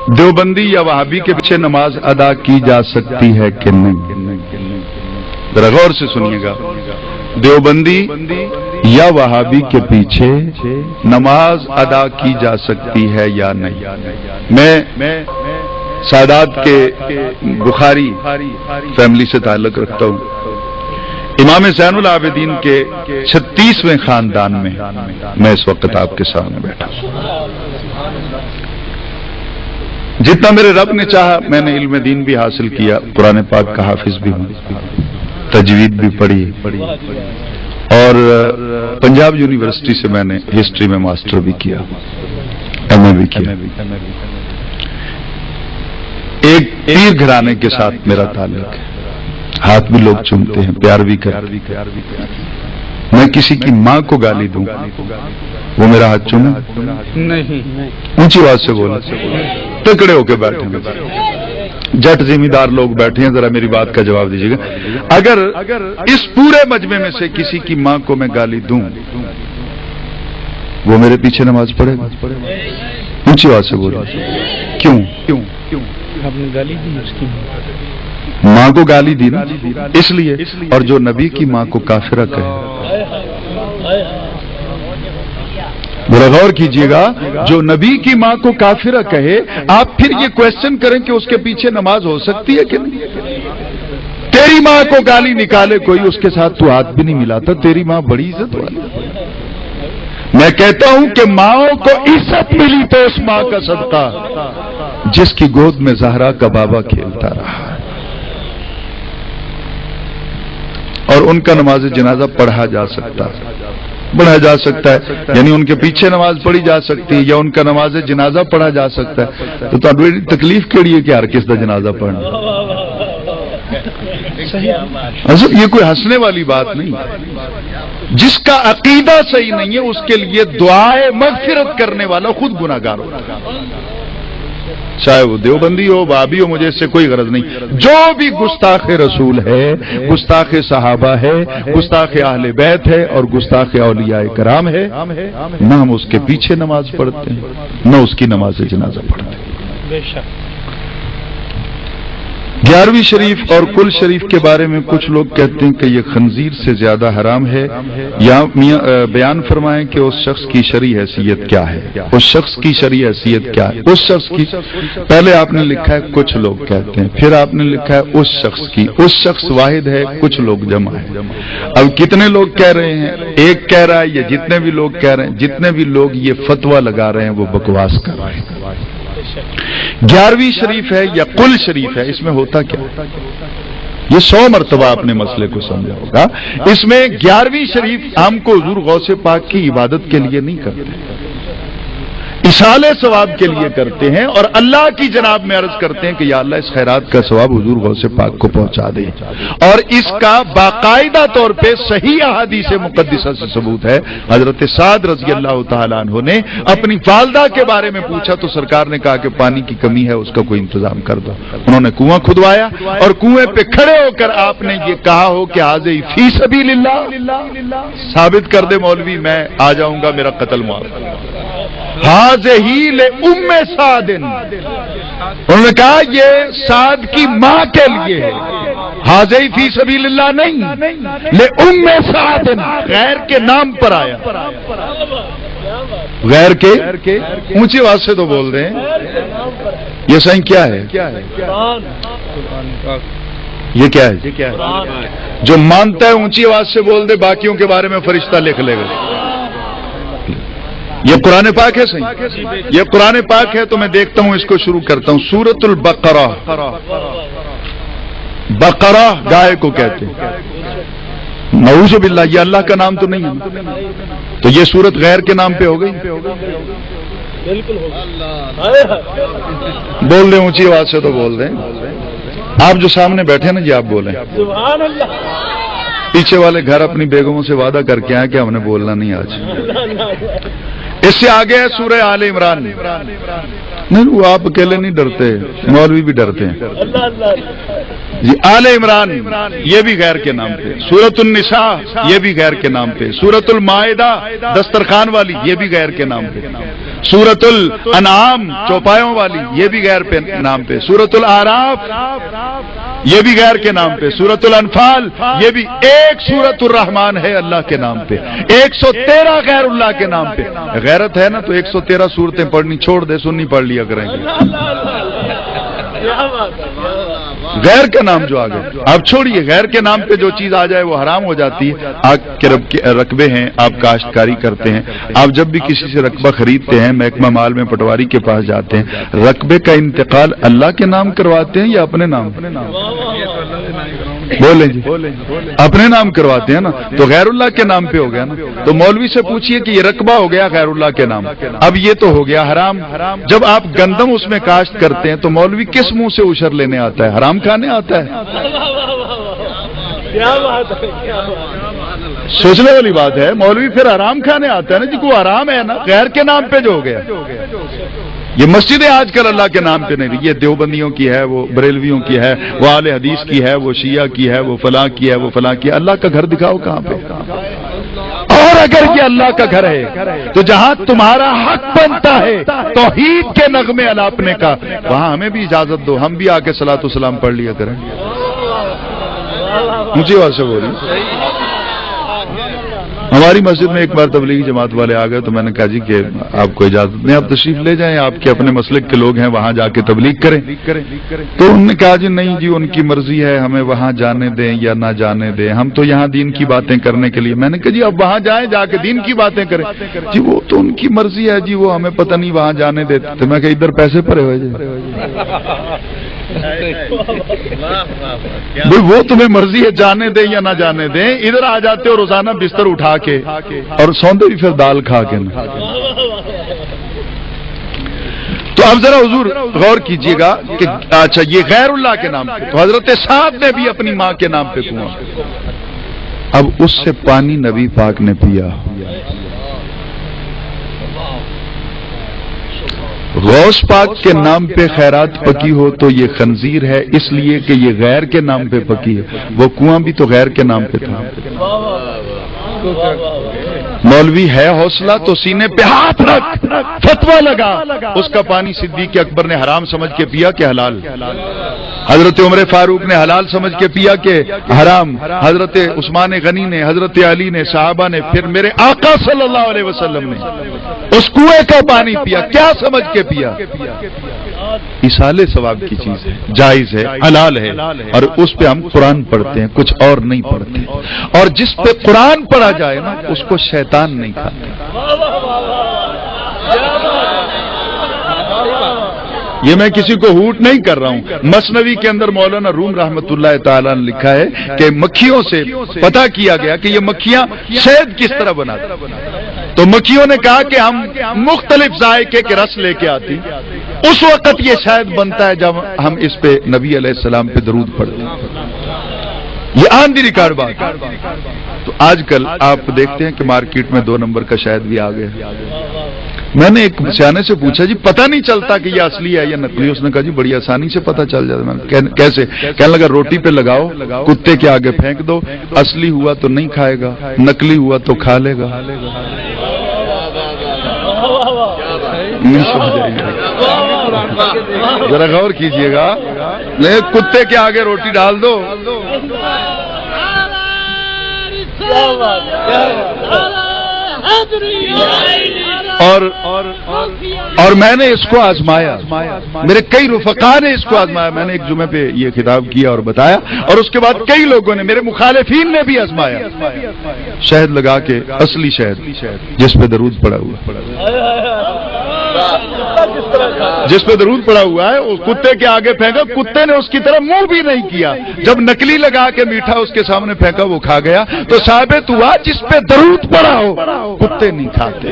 دیوبندی یا وہابی کے پیچھے نماز ادا کی جا سکتی ہے کہ نہیں؟ ذرا غور سے سنیے گا. دیوبندی یا وہابی کے پیچھے نماز ادا کی جا سکتی ہے یا نہیں؟ میں سادات کے بخاری فیملی سے تعلق رکھتا ہوں. امام زین العابدین کے 36ویں خاندان میں میں اس وقت آپ کے سامنے بیٹھا ہوں. جتنا میرے رب نے چاہا میں نے علم دین بھی حاصل کیا، قرآن پاک کا حافظ بھی ہوں، تجوید بھی پڑھی، اور پنجاب یونیورسٹی سے میں نے ہسٹری میں ماسٹر بھی کیا، ایم اے بھی کیا. ایک پیر گھرانے کے ساتھ میرا تعلق ہے، ہاتھ بھی لوگ چومتے ہیں، پیار بھی کرتے ہیں. میں کسی کی ماں کو گالی دوں وہ میرا ہاتھ چومے نہیں؟ اونچی آواز سے بولا، تکڑے ہو کے بیٹھے ہیں، جٹ زمیندار لوگ بیٹھے ہیں، ذرا میری بات کا جواب دیجیے گا. اگر اس پورے مجمع میں سے کسی کی ماں کو میں گالی دوں وہ میرے پیچھے نماز پڑھے گا؟ اونچی آواز سے بولا. کیوں؟ آپ نے گالی دی اس کی ماں کو گالی دی نا، اس لیے. اور جو نبی کی ماں کو کافرہ کہے، ذرا غور کیجئے گا، جو نبی کی ماں کو کافرہ کہے، آپ پھر یہ کوشچن کریں کہ اس کے پیچھے نماز ہو سکتی ہے کہ نہیں؟ تیری ماں کو گالی نکالے کوئی، اس کے ساتھ تو ہاتھ بھی نہیں ملاتا، تیری ماں بڑی عزت والی. میں کہتا ہوں کہ ماؤں کو عزت ملی تو اس ماں کا صدقہ جس کی گود میں زہرا کا بابا کھیلتا رہا، اور ان کا نماز جنازہ پڑھا جا سکتا ہے، یعنی ان کے پیچھے نماز پڑھی جا سکتی ہے یا ان کا نماز جنازہ پڑھا جا سکتا ہے. تو تکلیف کیڑی ہے کہ ہر کس کا جنازہ پڑھنا؟ اصل یہ کوئی ہنسنے والی بات نہیں. جس کا عقیدہ صحیح نہیں ہے اس کے لیے دعائے مغفرت کرنے والا خود گناہگار ہوگا، چاہے وہ دیوبندی ہو، وہابی ہو، مجھے اس سے کوئی غرض نہیں. جو بھی گستاخ رسول ہے، گستاخ صحابہ ہے، گستاخ اہل بیت ہے، اور گستاخ اولیاء کرام ہے، نہ ہم اس کے پیچھے نماز پڑھتے ہیں نہ اس کی نماز جنازہ پڑھتے ہیں. بے شک 11ویں شریف اور کل شریف کے بارے میں کچھ لوگ کہتے ہیں کہ یہ خنزیر سے زیادہ حرام ہے. یا بیان فرمائیں کہ اس شخص کی شرعی حیثیت کیا ہے؟ اس شخص کی شرعی حیثیت کیا ہے؟ اس شخص کی، پہلے آپ نے لکھا ہے کچھ لوگ کہتے ہیں، پھر آپ نے لکھا ہے اس شخص کی. اس شخص واحد ہے، کچھ لوگ جمع ہے. اب کتنے لوگ کہہ رہے ہیں؟ ایک کہہ رہا ہے یا جتنے بھی لوگ کہہ رہے ہیں، جتنے بھی لوگ یہ فتویٰ لگا رہے ہیں وہ بکواس کر رہے ہیں. 11ویں شریف ہے یا قل شریف ہے، اس میں ہوتا کیا؟ یہ 100 مرتبہ اپنے مسئلے کو سمجھا ہوگا. اس میں 11ویں شریف ہم کو حضور غوث پاک کی عبادت کے لیے نہیں کرتے، اصالے ثواب کے لیے کرتے ہیں، اور اللہ کی جناب میں عرض کرتے ہیں کہ یا اللہ اس خیرات کا ثواب حضور غوث پاک کو پہنچا دے. اور اس کا باقاعدہ طور پہ صحیح احادیث مقدسہ سے ثبوت ہے. حضرت سعد رضی اللہ تعالیٰ عنہ نے اپنی والدہ کے بارے میں پوچھا تو سرکار نے کہا کہ پانی کی کمی ہے، اس کا کوئی انتظام کر دو. انہوں نے کنواں کھدوایا اور کنویں پہ کھڑے ہو کر آپ نے یہ کہا ہو کہ حاضر فی سبیل اللہ، ثابت کر دے مولوی میں آ جاؤں گا، میرا قتل معاف. حاضہی لأم سعد، انہوں نے کہا یہ سعد کی ماں کے لیے ہے، حاضہی فی سبیل اللہ نہیں، لأم سعد، غیر کے نام پر آیا. غیر کے اونچی آواز سے تو بول رہے ہیں. یہ صحیح کیا ہے؟ یہ کیا ہے؟ جو مانتا ہے اونچی آواز سے بول دے، باقیوں کے بارے میں فرشتہ لکھ لے گا. یہ قرآن پاک ہے صحیح؟ یہ قرآن پاک ہے تو میں دیکھتا ہوں، اس کو شروع کرتا ہوں. سورۃ البقرہ، بقرہ گائے کو کہتے ہیں. نعوذ باللہ، یہ اللہ کا نام تو نہیں ہے، تو یہ سورت غیر کے نام پہ ہو گئی. بول دیں اونچی آواز سے تو بول دیں. آپ جو سامنے بیٹھے نا جی آپ بولیں. پیچھے والے گھر اپنی بیگموں سے وعدہ کر کے آئے کہ ہم نے بولنا نہیں آج. اس سے آگے ہے سورہ آل عمران. نہیں وہ آپ اکیلے نہیں ڈرتے، مولوی بھی ڈرتے ہیں جی. آل عمران یہ بھی غیر کے نام پہ. سورۃ النساء یہ بھی غیر کے نام پہ. سورۃ المائدہ دسترخوان والی یہ بھی غیر کے نام پہ. सूरतुल अनाम चौपायों वाली, ये भी गैर पे नाम पे। सूरतुल आराफ, ये भी गैर के नाम पे। सूरतुल अनफाल, ये भी एक सूरतुल रहमान है अल्लाह के नाम पे। 113 गैरुल्लाह के नाम पे। गैरत है ना तो 113 सूरतें पढ़नी छोड़ दे, सुन्नी पढ़ लिया करेंगे। गैर का नाम जो आ गया, आप छोड़िए, गैर के नाम पे जो चीज आ जाए वो हराम हो जाती है। आग के रकबे हैं, आप काश्तकारी करते हैं, आप जब भी किसी से रकबा खरीदते हैं, महकमा माल में पटवारी के पास जाते हैं, रकबे का इंतकाल अल्लाह के नाम करवाते हैं या अपने नाम? बोले जी, अपने नाम करवाते हैं ना, तो गैरुल्लाह के नाम पे हो गया ना। तो मौलवी से पूछिए कि ये रकबा हो गया गैरुल्लाह के नाम, अब ये तो हो गया हराम। जब आप गंदम उसमें काश्त करते हैं तो मौलवी किस मुंह से उशर लेने आता है? हराम खाने आता है। क्या बात है, क्या सोचने वाली बात है। मौलवी फिर हराम खाने आता है ना जी, को हराम है ना, गैर के नाम पे जो हो गया। ये मस्जिदें आजकल अल्लाह के नाम पे नहीं, ये देवबंदियों की है, वो बरेलवियों की है, वो आले हदीस की है, वो शिया की है, वो फलां की है, वो फलां की है। अल्लाह का घर दिखाओ कहां पे। और अगर ये अल्लाह का घर है तो जहां तुम्हारा हक बनता है तौहीद के नगमे अलापने का, वहां हमें भी इजाजत दो, हम भी आके सलातो सलाम पढ़ लिया करें। मुझे बात से बोली, हमारी मस्जिद में एक बार तबलीगी जमात वाले आ गए तो मैंने कहा जी कि आपको इजाजत नहीं, आप तशरीफ ले जाएं, आपके अपने मसलक के लोग हैं, वहां जाके तबलीग करें। तो उन्होंने कहा जी नहीं जी, उनकी मर्जी है, हमें वहां जाने दें या ना जाने दें, हम तो यहाँ दीन की बातें करने के लिए। मैंने कहा जी अब वहां जाएं, जाके दीन की बातें करें। जी वो तो उनकी मर्जी है जी, वो हमें पता नहीं वहां जाने देते। तो मैं कहा इधर पैसे पड़े हुए जी, भाई वो तुम्हें मर्जी है जाने दें या ना जाने दें, इधर आ जाते हो रोजाना बिस्तर उठा के और सौंदे भी फिर दाल खा के ना। तो अब जरा हुजूर गौर कीजिएगा कि अच्छा ये गैरुल्लाह के नाम पे, तो हजरत साद ने भी अपनी मां के नाम पे कुआं, अब उससे पानी नबी पाक ने पिया। गौस पाक के नाम पे खैरात पकी हो तो ये खंजीर है, इसलिए कि ये गैर के नाम पे पकी है। वो कुआं भी तो गैर के नाम पे था। मौलवी है हौसला तो सीने पे हाथ रख, फतवा लगा। उसका पानी सिद्दीक अकबर ने हराम समझ के पिया कि हलाल? हजरत उमर फारूक ने हलाल समझ के पिया कि हराम? हजरत उस्मान गनी ने, हजरत अली ने, साहबा ने, फिर मेरे आका सल्लल्लाहु अलैहि वसल्लम ने उस कुएं का पानी पिया, क्या समझ के पिया? इसाले सवाब की चीज है, जायज है, हलाल है, और उस पे हम कुरान पढ़ते हैं, कुछ और नहीं पढ़ते। और जिस पे कुरान पढ़ा जाए ना उसको शैतान नहीं खाता। ये मैं किसी को हूट नहीं कर रहा हूं। मसनवी के अंदर मौलाना रूम रहमतुल्लाह ताला ने लिखा है कि मक्खियों से पता किया गया कि ये मक्खियां शहद किस तरह बनाती। तो मक्खियों ने कहा कि हम मुख्तलिफ जायके के रस लेके आती, उस वक्त ये शहद बनता है जब हम इस पे नबी अलैहिस्सलाम पे दरूद पढ़ते हैं। ये आन दी रिकॉर्ड बात। तो आजकल आप देखते हैं कि मार्केट में 2 नंबर का शहद भी आ गया। मैंने एक सियाने से पूछा जी पता नहीं चलता कि ये असली है या नकली? उसने कहा जी बड़ी आसानी से पता चल जाता। मैंने कैसे? कहने लगा रोटी पे लगाओ, कुत्ते के आगे फेंक दो, असली हुआ तो नहीं खाएगा, नकली हुआ तो खा लेगा। नहीं समझाइए, जरा गौर कीजिएगा। नहीं, कुत्ते के आगे रोटी डाल दो, और मैंने इसको आजमाया, मेरे कई रुफका ने इसको आजमाया। मैंने एक जुमे पे ये खिताब किया और बताया, और उसके बाद कई लोगों ने, मेरे मुखालिफीन ने भी आजमाया। शहद लगा के, असली शहद जिस पे दरूद पड़ा हुआ, जिस पे दरूद पड़ा हुआ है, उस कुत्ते के आगे फेंका, कुत्ते ने उसकी तरफ मुंह भी नहीं किया। जब नकली लगा के मीठा उसके सामने फेंका, वो खा गया। तो साबित हुआ जिस पे दरूद पड़ा हो कुत्ते नहीं खाते।